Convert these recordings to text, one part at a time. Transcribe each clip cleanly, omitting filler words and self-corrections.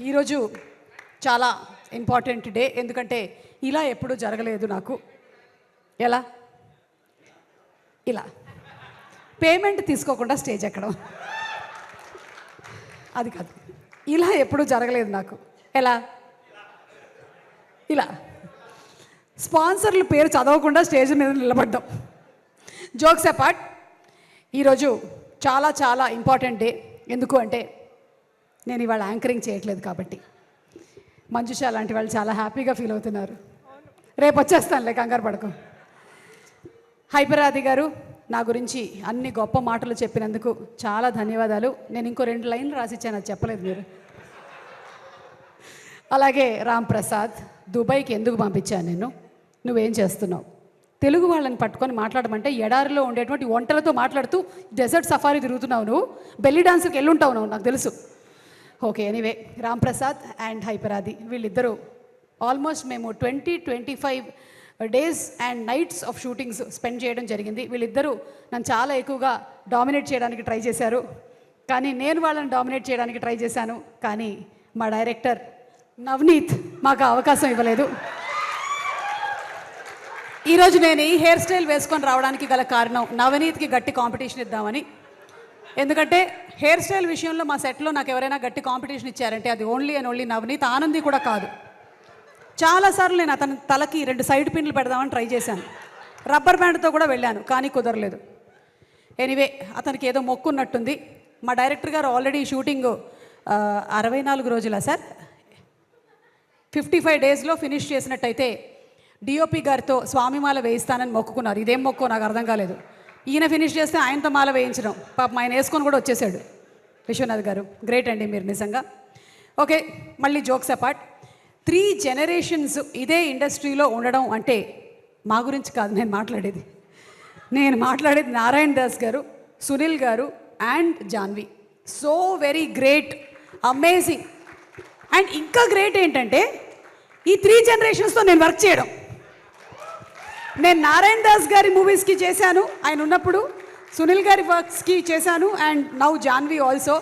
ఈరోజు చాలా important day. ఎందుకంటే ఇలా ఎప్పుడూ జరగలేదు నాకు. ఎలా ఇలా పేమెంట్ తీసుకోకుండా స్టేజ్ ఎక్కడం, అది కాదు. ఇలా ఎప్పుడూ జరగలేదు నాకు. ఎలా ఇలా స్పాన్సర్ల పేరు చదవకుండా స్టేజ్ మీద నిలబడ్డాం. జోక్స్ అపార్ట్, ఈరోజు చాలా చాలా ఇంపార్టెంట్ డే. ఎందుకు అంటే నేను ఇవాళ యాంకరింగ్ చేయట్లేదు కాబట్టి. మంజుష లాంటి వాళ్ళు చాలా హ్యాపీగా ఫీల్ అవుతున్నారు. రేపు వచ్చేస్తానులే, కంగారు పడకు. హైపరాది గారు నా గురించి అన్ని గొప్ప మాటలు చెప్పినందుకు చాలా ధన్యవాదాలు. నేను ఇంకో 2 లైన్లు రాసిచ్చాను, అది చెప్పలేదు మీరు. అలాగే రామ్ ప్రసాద్, దుబాయ్కి ఎందుకు పంపించాను నేను, నువ్వేం చేస్తున్నావు? తెలుగు వాళ్ళని పట్టుకొని మాట్లాడమంటే ఎడారిలో ఉండేటువంటి వంటలతో మాట్లాడుతూ డెజర్ట్ సఫారీ తిరుగుతున్నావు నువ్వు, బెల్లి డాన్స్కి వెళ్ళుంటావు నువ్వు, నాకు తెలుసు. Okay, anyway, Ram Prasad and Hyper Aadi వీళ్ళిద్దరూ ఆల్మోస్ట్ మేము 20-25 days and nights of shootings spend చేయడం జరిగింది. వీళ్ళిద్దరూ నన్ను చాలా ఎక్కువగా డామినేట్ చేయడానికి ట్రై చేశారు, కానీ నేను వాళ్ళని డామినేట్ చేయడానికి ట్రై చేశాను. కానీ మా డైరెక్టర్ నవనీత్ మాకు అవకాశం ఇవ్వలేదు. ఈరోజు నేను ఈ హెయిర్ స్టైల్ వేసుకొని రావడానికి గల కారణం నవనీత్కి గట్టి కాంపిటీషన్ ఇద్దామని. ఎందుకంటే హెయిర్ స్టైల్ విషయంలో మా సెట్లో నాకు ఎవరైనా గట్టి కాంపిటీషన్ ఇచ్చారంటే అది only and only Navneet, Anandi కూడా కాదు. చాలాసార్లు నేను అతని తలకి 2 సైడ్ పిన్లు పెడదామని ట్రై చేశాను, రబ్బర్ బ్యాండ్తో కూడా వెళ్ళాను, కానీ కుదరలేదు. ఎనీవే, అతనికి ఏదో మొక్కు ఉన్నట్టుంది. మా డైరెక్టర్ గారు ఆల్రెడీ షూటింగ్ 64 రోజులా సార్, 55 డేస్లో ఫినిష్ చేసినట్టయితే డిఓపి గారితో స్వామిమాల వేయిస్తానని మొక్కుకున్నారు. ఇదేం మొక్కో నాకు అర్థం కాలేదు. ఈయన ఫినిష్ చేస్తే ఆయనతో మాల వేయించడం, పాపం ఆయన వేసుకొని కూడా వచ్చేసాడు. విశ్వనాథ్ గారు గ్రేట్ అండి మీరు నిజంగా. ఓకే, మళ్ళీ జోక్స్ అపార్ట్, 3 జనరేషన్స్ ఇదే ఇండస్ట్రీలో ఉండడం అంటే మా గురించి కాదు నేను మాట్లాడేది. నేను మాట్లాడేది నారాయణ దాస్ గారు, సునీల్ గారు and Janhvi. So very great, amazing. And ఇంకా గ్రేట్ ఏంటంటే ఈ 3 జనరేషన్స్తో నేను వర్క్ చేయడం. నేను నారాయణ దాస్ గారి మూవీస్కి చేశాను ఆయన ఉన్నప్పుడు, సునీల్ గారి వర్క్స్కి చేశాను, అండ్ నౌ జాన్వి ఆల్సో.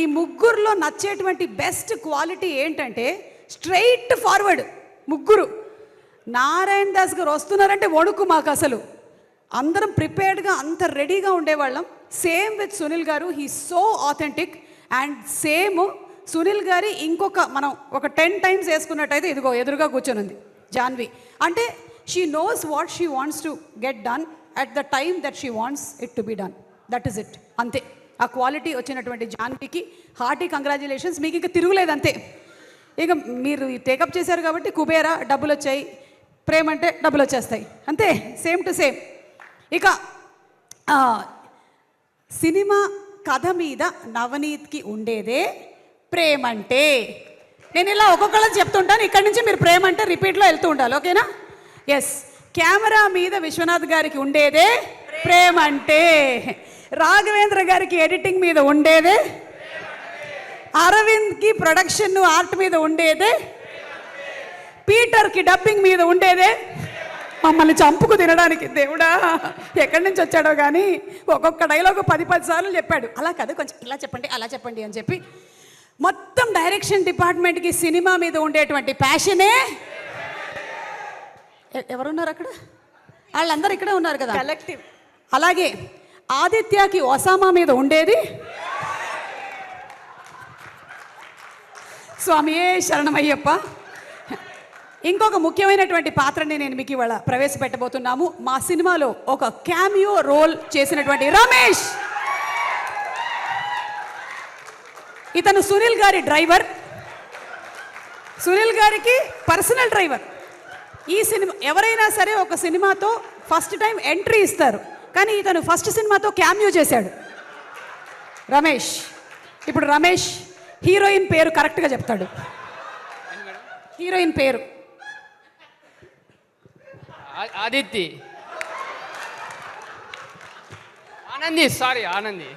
ఈ ముగ్గురులో నచ్చేటువంటి బెస్ట్ క్వాలిటీ ఏంటంటే స్ట్రైట్ ఫార్వర్డ్ ముగ్గురు. నారాయణ దాస్ గారు వస్తున్నారంటే వణుకు మాకు అసలు. అందరం ప్రిపేర్డ్గా అంత రెడీగా ఉండేవాళ్ళం. సేమ్ విత్ సునీల్ గారు, he so authentic. And same Sunil గారి ఇంకొక మనం ఒక 10 టైమ్స్ వేసుకున్నట్టయితే ఇదిగో ఎదురుగా కూర్చొని ఉంది జాన్వి. అంటే she knows what she wants to get done at the time that she wants it to be done. That is it, అంతే. ఆ క్వాలిటీ వచ్చినటువంటి జాన్వికి హార్టీ కంగ్రాచులేషన్స్. మీకు ఇంకా తిరుగులేదు అంతే. ఇక మీరు టేకప్ చేశారు కాబట్టి కుబేరా డబ్బులు వచ్చాయి, ప్రేమ అంటే డబ్బులు వచ్చేస్తాయి, అంతే, సేమ్ టు సేమ్. ఇక సినిమా కథ మీద నవనీత్కి ఉండేదే ప్రేమంటే. నేను ఇలా ఒక్కొక్కళ్ళని చెప్తుంటాను, ఇక్కడి నుంచి మీరు ప్రేమ అంటే రిపీట్లో వెళ్తూ ఉండాలి, ఓకేనా? ఎస్. కెమెరా మీద విశ్వనాథ్ గారికి ఉండేదే ప్రేమంటే, రాఘవేంద్ర గారికి ఎడిటింగ్ మీద ఉండేదే, అరవింద్కి ప్రొడక్షన్ ఆర్ట్ మీద ఉండేదే, పీటర్కి డబ్బింగ్ మీద ఉండేదే, మమ్మల్ని చంపుకు తినడానికి దేవుడా ఎక్కడి నుంచి వచ్చాడో కానీ ఒక్కొక్క డైలాగు 10 సార్లు చెప్పాడు. అలా కాదు, కొంచెం ఇలా చెప్పండి అలా చెప్పండి అని చెప్పి మొత్తం డైరెక్షన్ డిపార్ట్మెంట్కి సినిమా మీద ఉండేటువంటి ప్యాషనే. ఎవరున్నారు అక్కడ? వాళ్ళందరూ ఇక్కడే ఉన్నారు కదా, కలెక్టివ్. అలాగే ఆదిత్యకి ఒసామా మీద ఉండేది స్వామియే శరణమయ్యప్ప. ఇంకొక ముఖ్యమైనటువంటి పాత్రని నేను మీకు ఇవాళ ప్రవేశపెట్టబోతున్నాము. మా సినిమాలో ఒక క్యామియో రోల్ చేసినటువంటి రమేష్. ఇతను సునీల్ గారి డ్రైవర్, సునీల్ గారికి పర్సనల్ డ్రైవర్. ఈ సినిమా ఎవరైనా సరే ఒక సినిమాతో ఫస్ట్ టైం ఎంట్రీ ఇస్తారు, కానీ ఇతను ఫస్ట్ సినిమాతో క్యామియో చేశాడు రమేష్. ఇప్పుడు రమేష్ హీరోయిన్ పేరు కరెక్ట్గా చెప్తాడు. హీరోయిన్ పేరు ఆదిత్య, ఆనంది, సారీ ఆనంది,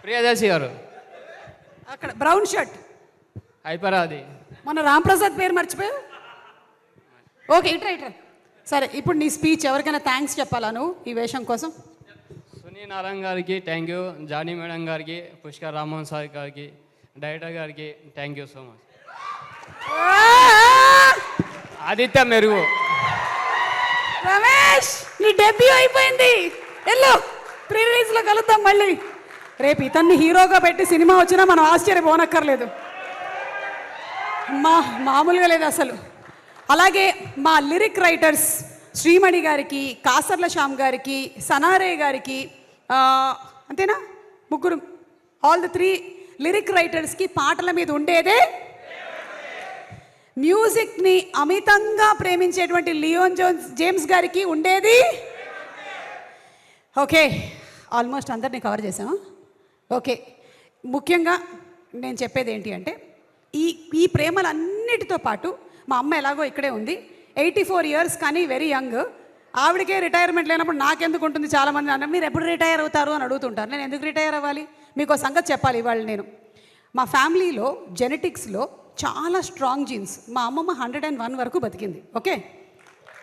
ప్రియదర్శి గారు. అక్కడ బ్రౌన్ షర్ట్ హైపరాది. మన రాంప్రసాద్ పేరు మర్చిపోయావు. ఓకే, ఇట్రా. సరే, ఇప్పుడు నీ స్పీచ్ ఎవరికైనా థ్యాంక్స్ చెప్పాలా నువ్వు ఈ వేషం కోసం? సునీల్ నారాయణ గారికి థ్యాంక్ యూ, జానీ మేడం గారికి, పుష్కర్ రామోహన్ సార్ గారికి, డైరెక్టర్ గారికి thank you so much. Aditya మెరుగు. రమేష్ నీ డెబ్యూ అయిపోయింది, వెళ్ళు, ప్రీ రిలీజ్లో కలుద్దాం మళ్ళీ. రేపు ఇతన్ని హీరోగా పెట్టి సినిమా వచ్చినా మనం ఆశ్చర్యపోనక్కర్లేదు, మామూలుగా లేదు అసలు. అలాగే మా లిరిక్ రైటర్స్ శ్రీమణి గారికి, కాసర్ల శ్యామ్ గారికి, సనారే గారికి, అంతేనా, ముగ్గురు, ఆల్ ది 3 లిరిక్ రైటర్స్కి పాటల మీద ఉండేదే, మ్యూజిక్ని అమితంగా ప్రేమించేటువంటి లియోన్ జేమ్స్ గారికి ఉండేది. ఓకే, ఆల్మోస్ట్ అందరినీ కవర్ చేసామా? ఓకే, ముఖ్యంగా నేను చెప్పేది ఏంటి అంటే ఈ ప్రేమలన్నిటితో పాటు మా అమ్మ ఎలాగో ఇక్కడే ఉంది, 84 ఇయర్స్ కానీ వెరీ యంగ్. ఆవిడకే రిటైర్మెంట్ లేనప్పుడు నాకెందుకు ఉంటుంది? చాలామంది అన్నారు మీరు ఎప్పుడు రిటైర్ అవుతారు అని అడుగుతుంటారు. నేను ఎందుకు రిటైర్ అవ్వాలి? మీకు సంగతి చెప్పాలి ఇవాళ. నేను మా ఫ్యామిలీలో జెనెటిక్స్లో చాలా స్ట్రాంగ్ జీన్స్. మా అమ్మమ్మ 101 వరకు బతికింది. ఓకే,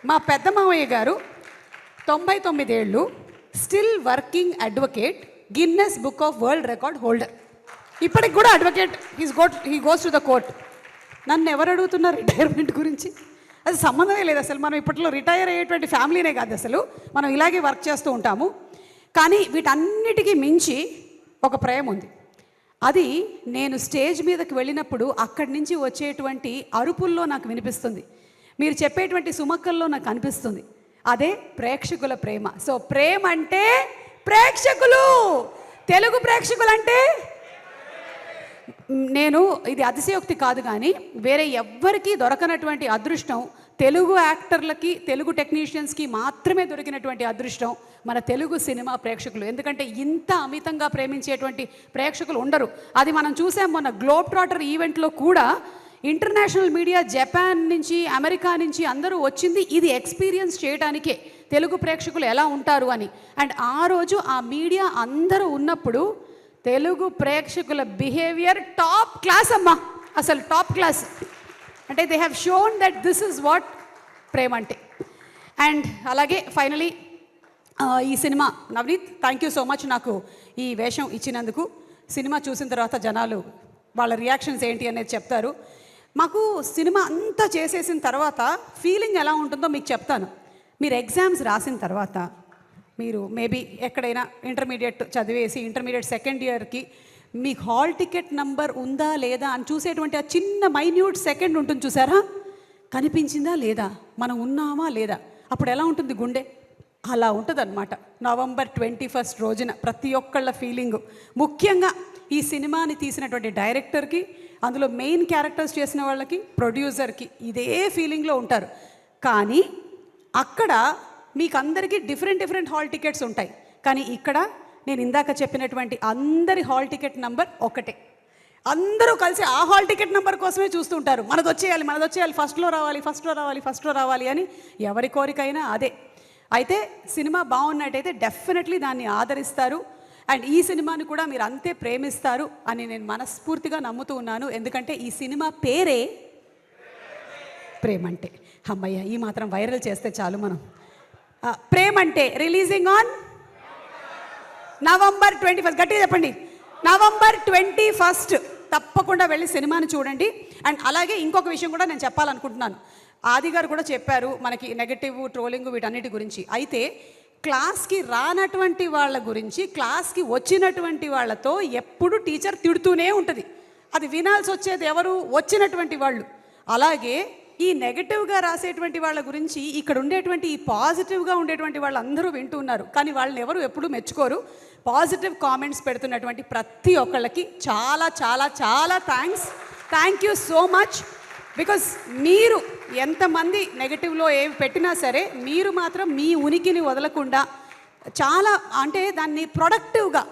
మా పెద్ద మామయ్య గారు 99 ఏళ్ళు, still working advocate, Guinness book of world record holder. ఇప్పటికి కూడా advocate, he goes to the court. నన్ను ఎవరు అడుగుతున్నారు రిటైర్మెంట్ గురించి? అది సంబంధమే లేదు అసలు. మనం ఇప్పట్లో రిటైర్ అయ్యేటువంటి ఫ్యామిలీనే కాదు అసలు, మనం ఇలాగే వర్క్ చేస్తూ ఉంటాము. కానీ వీటన్నిటికీ మించి ఒక ప్రేమ ఉంది. అది నేను స్టేజ్ మీదకి వెళ్ళినప్పుడు అక్కడి నుంచి వచ్చేటువంటి అరుపుల్లో నాకు వినిపిస్తుంది, మీరు చెప్పేటువంటి సుమక్కల్లో నాకు అనిపిస్తుంది. అదే ప్రేక్షకుల ప్రేమ. సో ప్రేమ అంటే ప్రేక్షకులు, తెలుగు ప్రేక్షకులు అంటే నేను, ఇది అతిశయోక్తి కాదు కానీ వేరే ఎవ్వరికీ దొరకనటువంటి అదృష్టం తెలుగు యాక్టర్లకి, తెలుగు టెక్నీషియన్స్కి మాత్రమే దొరికినటువంటి అదృష్టం మన తెలుగు సినిమా ప్రేక్షకులు. ఎందుకంటే ఇంత అమితంగా ప్రేమించేటువంటి ప్రేక్షకులు ఉండరు. అది మనం చూసాం మొన్న గ్లోబ్ ట్రాటర్ ఈవెంట్లో కూడా. ఇంటర్నేషనల్ మీడియా, జపాన్ నుంచి, అమెరికా నుంచి అందరూ వచ్చింది ఇది ఎక్స్పీరియన్స్ చేయడానికే తెలుగు ప్రేక్షకులు ఎలా ఉంటారు అని. అండ్ ఆ రోజు ఆ మీడియా అందరూ ఉన్నప్పుడు తెలుగు ప్రేక్షకుల బిహేవియర్ టాప్ క్లాస్ అమ్మా, అసలు టాప్ క్లాస్. అంటే they have shown that this is what ప్రేమ అంటే. అండ్ అలాగే ఫైనలీ ఈ cinema, Navneet thank you so much నాకు ఈ వేషం ఇచ్చినందుకు. సినిమా చూసిన తర్వాత జనాలు వాళ్ళ రియాక్షన్స్ ఏంటి అనేది చెప్తారు. మాకు సినిమా అంతా చేసేసిన తర్వాత ఫీలింగ్ ఎలా ఉంటుందో మీకు చెప్తాను. మీరు ఎగ్జామ్స్ రాసిన తర్వాత, మీరు మేబీ ఎక్కడైనా ఇంటర్మీడియట్ చదివేసి ఇంటర్మీడియట్ సెకండ్ ఇయర్కి మీకు హాల్ టికెట్ నంబర్ ఉందా లేదా అని చూసేటువంటి ఆ చిన్న మైన్యూట్ సెకండ్ ఉంటుంది చూసారా, కనిపించిందా లేదా, మనం ఉన్నామా లేదా, అప్పుడు ఎలా ఉంటుంది గుండె? అలా ఉంటుంది అనమాట November 21 రోజున ప్రతి ఒక్కళ్ళ ఫీలింగు. ముఖ్యంగా ఈ సినిమాని తీసినటువంటి డైరెక్టర్కి, అందులో మెయిన్ క్యారెక్టర్స్ చేసిన వాళ్ళకి, ప్రొడ్యూసర్కి ఇదే ఫీలింగ్లో ఉంటారు. కానీ అక్కడ మీకు అందరికీ డిఫరెంట్ హాల్ టికెట్స్ ఉంటాయి. కానీ ఇక్కడ నేను ఇందాక చెప్పినటువంటి అందరి హాల్ టికెట్ నెంబర్ ఒకటే. అందరూ కలిసి ఆ హాల్ టికెట్ నెంబర్ కోసమే చూస్తూ ఉంటారు. మనది వచ్చేయాలి, ఫస్ట్లో రావాలి అని ఎవరి కోరికైనా అదే. అయితే సినిమా బాగున్నట్టయితే డెఫినెట్లీ దాన్ని ఆదరిస్తారు. అండ్ ఈ సినిమాని కూడా మీరు అంతే ప్రేమిస్తారు అని నేను మనస్ఫూర్తిగా నమ్ముతూ ఉన్నాను. ఎందుకంటే ఈ సినిమా పేరే ప్రేమంటే. అమ్మయ్య, ఈ మాత్రం వైరల్ చేస్తే చాలు మనం. ప్రేమంటే రిలీజింగ్ ఆన్ November 21. గట్టిగా చెప్పండి, November 21. తప్పకుండా వెళ్ళి సినిమాని చూడండి. అండ్ అలాగే ఇంకొక విషయం కూడా నేను చెప్పాలనుకుంటున్నాను. ఆది గారు కూడా చెప్పారు మనకి నెగటివ్, ట్రోలింగ్ వీటన్నిటి గురించి. అయితే క్లాస్కి రానటువంటి వాళ్ళ గురించి క్లాస్కి వచ్చినటువంటి వాళ్ళతో ఎప్పుడు టీచర్ తిడుతూనే ఉంటుంది. అది వినాల్సి వచ్చేది ఎవరు? వచ్చినటువంటి వాళ్ళు. అలాగే ఈ నెగటివ్గా రాసేటువంటి వాళ్ళ గురించి ఇక్కడ ఉండేటువంటి ఈ పాజిటివ్గా ఉండేటువంటి వాళ్ళందరూ వింటూ ఉన్నారు. కానీ వాళ్ళని ఎవరు ఎప్పుడూ మెచ్చుకోరు. పాజిటివ్ కామెంట్స్ పెడుతున్నటువంటి ప్రతి ఒక్కళ్ళకి చాలా చాలా చాలా thank you so much. Because మీరు ఎంతమంది నెగటివ్లో ఏవి పెట్టినా సరే మీరు మాత్రం మీ ఉనికిని వదలకుండా చాలా, అంటే దాన్ని ప్రొడక్టివ్గా,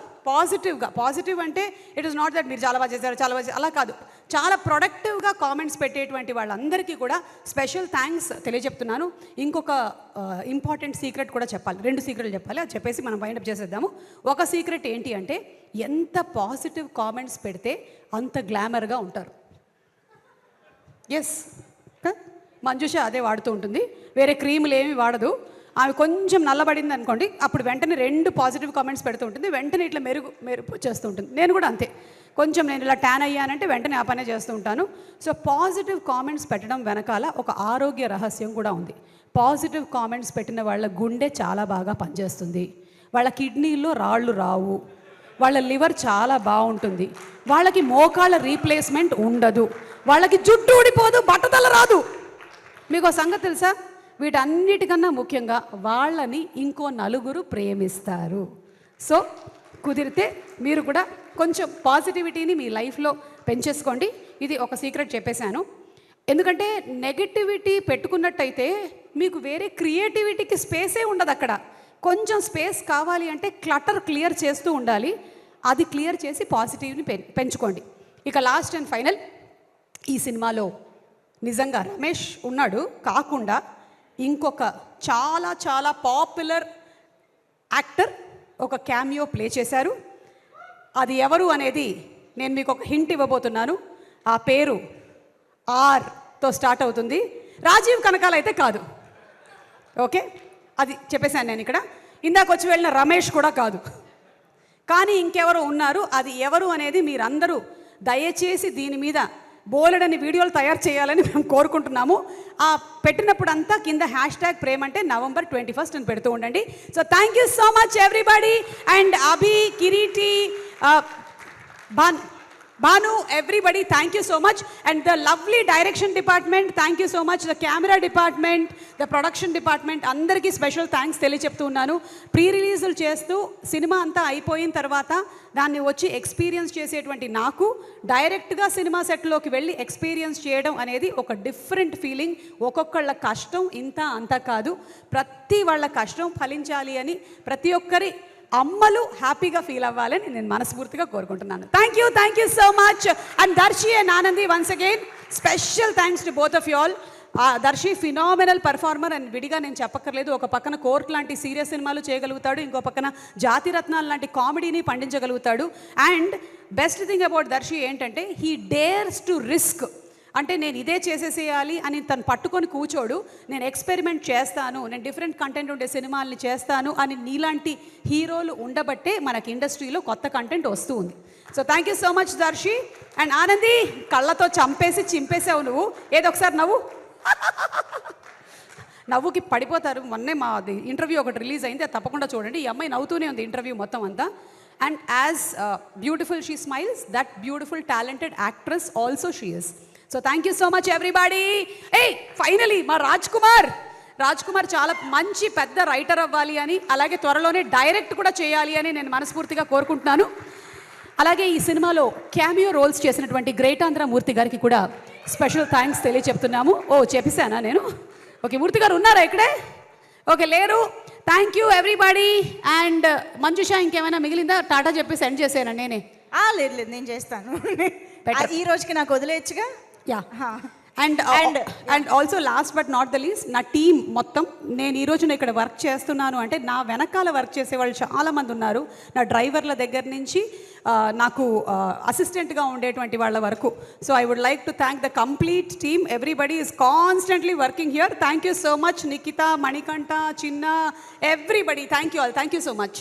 పాజిటివ్ అంటే ఇట్ ఈస్ నాట్ దట్ మీరు చాలా బాగా చేశారు అలా కాదు, చాలా ప్రొడక్టివ్గా కామెంట్స్ పెట్టేటువంటి వాళ్ళందరికీ కూడా స్పెషల్ థ్యాంక్స్ తెలియజెప్తున్నాను. ఇంకొక ఇంపార్టెంట్ సీక్రెట్ కూడా చెప్పాలి, 2 సీక్రెట్లు చెప్పాలి. అది చెప్పేసి మనం వైండప్ చేసేద్దాము. ఒక సీక్రెట్ ఏంటి అంటే, ఎంత పాజిటివ్ కామెంట్స్ పెడితే అంత గ్లామర్గా ఉంటారు. ఎస్, మంజుష అదే వాడుతూ ఉంటుంది, వేరే క్రీములు ఏమి వాడదు. ఆమె కొంచెం నల్లబడింది అనుకోండి, అప్పుడు వెంటనే 2 పాజిటివ్ కామెంట్స్ పెడుతూ ఉంటుంది, వెంటనే ఇట్లా మెరుపు చేస్తూ ఉంటుంది. నేను కూడా అంతే, కొంచెం నేను ఇలా ట్యాన్ అయ్యానంటే వెంటనే ఆ పనే చేస్తూ ఉంటాను. సో పాజిటివ్ కామెంట్స్ పెట్టడం వెనకాల ఒక ఆరోగ్య రహస్యం కూడా ఉంది. పాజిటివ్ కామెంట్స్ పెట్టిన వాళ్ళ గుండె చాలా బాగా పనిచేస్తుంది, వాళ్ళ కిడ్నీల్లో రాళ్ళు రావు, వాళ్ళ లివర్ చాలా బాగుంటుంది, వాళ్ళకి మోకాళ్ళ రీప్లేస్మెంట్ ఉండదు, వాళ్ళకి జుట్టు ఊడిపోదు, బట్టతల రాదు. మీకు ఒక సంగతి తెలుసా? వీటన్నిటికన్నా ముఖ్యంగా వాళ్ళని ఇంకో నలుగురు ప్రేమిస్తారు. సో కుదిరితే మీరు కూడా కొంచెం పాజిటివిటీని మీ లైఫ్లో పెంచేసుకోండి. ఇది ఒక సీక్రెట్ చెప్పేశాను. ఎందుకంటే నెగటివిటీ పెట్టుకున్నట్టయితే మీకు వేరే క్రియేటివిటీకి స్పేసే ఉండదు. అక్కడ కొంచెం స్పేస్ కావాలి అంటే క్లటర్ క్లియర్ చేస్తూ ఉండాలి. అది క్లియర్ చేసి పాజిటివ్ని పెంచుకోండి. ఇక లాస్ట్ అండ్ ఫైనల్, ఈ సినిమాలో నిజంగా రమేష్ ఉన్నాడు కాకుండా ఇంకొక చాలా చాలా పాపులర్ యాక్టర్ ఒక క్యామియో ప్లే చేశారు. అది ఎవరు అనేది నేను మీకు ఒక హింట్ ఇవ్వబోతున్నాను. ఆ పేరు ఆర్తో స్టార్ట్ అవుతుంది. రాజీవ్ కనకాల అయితే కాదు. ఓకే, అది చెప్పేశాను నేను ఇక్కడ. ఇందాక వచ్చి వెళ్ళిన రమేష్ కూడా కాదు, కానీ ఇంకెవరు ఉన్నారు. అది ఎవరు అనేది మీరందరూ దయచేసి దీని మీద బోలెడని వీడియోలు తయారు చేయాలని మేము కోరుకుంటున్నాము. ఆ పెట్టినప్పుడు అంతా కింద #ప్రేమ్ అంటే November 21 అని పెడుతూ ఉండండి. So thank you so much everybody. And Abhi, Kiriti, Banu, everybody, thank you so much. And the lovely direction department, thank you so much. The camera department, the production department, అందరికీ స్పెషల్ థ్యాంక్స్ తెలియచెప్తూ ఉన్నాను. Pre రిలీజులు చేస్తూ cinema అంతా అయిపోయిన తర్వాత దాన్ని వచ్చి experience చేసేటువంటి నాకు డైరెక్ట్గా సినిమా సెట్లోకి వెళ్ళి ఎక్స్పీరియన్స్ చేయడం అనేది ఒక డిఫరెంట్ ఫీలింగ్. ఒక్కొక్కళ్ళ కష్టం ఇంత అంత కాదు, ప్రతి వాళ్ళ కష్టం ఫలించాలి అని ప్రతి ఒక్కరి అమ్మలు హ్యాపీగా ఫీల్ అవ్వాలని నేను మనస్ఫూర్తిగా కోరుకుంటున్నాను. Thank you so much. And Darshi and Anandi, once again special thanks to both of you all. Darshi phenomenal performer అని విడిగా నేను చెప్పక్కర్లేదు. ఒక పక్కన కోర్ట్ లాంటి సీరియస్ సినిమాలు చేయగలుగుతాడు, ఇంకో పక్కన జాతిరత్నాలు లాంటి కామెడీని పండించగలుగుతాడు. And best thing about Darshi ఏంటంటే హీ డేర్స్ టు రిస్క్. అంటే నేను ఇదే చేసేసేయాలి అని తను పట్టుకొని కూర్చోడు. నేను ఎక్స్పెరిమెంట్ చేస్తాను, నేను డిఫరెంట్ కంటెంట్ ఉండే సినిమాల్ని చేస్తాను అని నీలాంటి హీరోలు ఉండబట్టే మనకి ఇండస్ట్రీలో కొత్త కంటెంట్ వస్తూ ఉంది. So thank you so much Darshi. And Anandi, కళ్ళతో చంపేసి చింపేసావు నువ్వు. ఏదో ఒకసారి నవ్వు. నవ్వుకి పడిపోతారు. మొన్నే మా ఇంటర్వ్యూ ఒకటి రిలీజ్ అయింది, అది తప్పకుండా చూడండి. ఈ అమ్మాయి నవ్వుతూనే ఉంది ఇంటర్వ్యూ మొత్తం అంతా. And as beautiful she smiles, that beautiful talented actress also she is. So thank you so much everybody. Finally మా రాజ్ కుమార్ చాలా మంచి పెద్ద రైటర్ అవ్వాలి అని, అలాగే త్వరలోనే డైరెక్ట్ కూడా చేయాలి అని నేను మనస్ఫూర్తిగా కోరుకుంటున్నాను. అలాగే ఈ సినిమాలో క్యామియో రోల్స్ చేసినటువంటి గ్రేటాంధ్ర మూర్తి గారికి కూడా స్పెషల్ థ్యాంక్స్ తెలియచెప్తున్నాము. చెప్పేశానా నేను? ఓకే, మూర్తి గారు ఉన్నారా ఇక్కడే? ఓకే, లేరు. Thank you everybody. And Manjusha, ఇంకేమైనా మిగిలిందా? టాటా చెప్పి సెండ్ చేసాను నేనే. లేదు, నేను చేస్తాను. ఈ రోజుకి నాకు వదిలేయచ్చుగా. Yeah. And also last but not the least, నా టీం మొత్తం, నేను ఈరోజు ఇక్కడ వర్క్ చేస్తున్నాను అంటే నా వెనకాల వర్క్ చేసే వాళ్ళు చాలామంది ఉన్నారు. నా డ్రైవర్ల దగ్గర నుంచి నాకు అసిస్టెంట్గా ఉండేటువంటి వాళ్ళ వరకు. So I would like to thank the complete team. Everybody is constantly working here. Thank you so much Nikhita, Manikanta, Chinna, everybody. Thank you all. Thank you so much.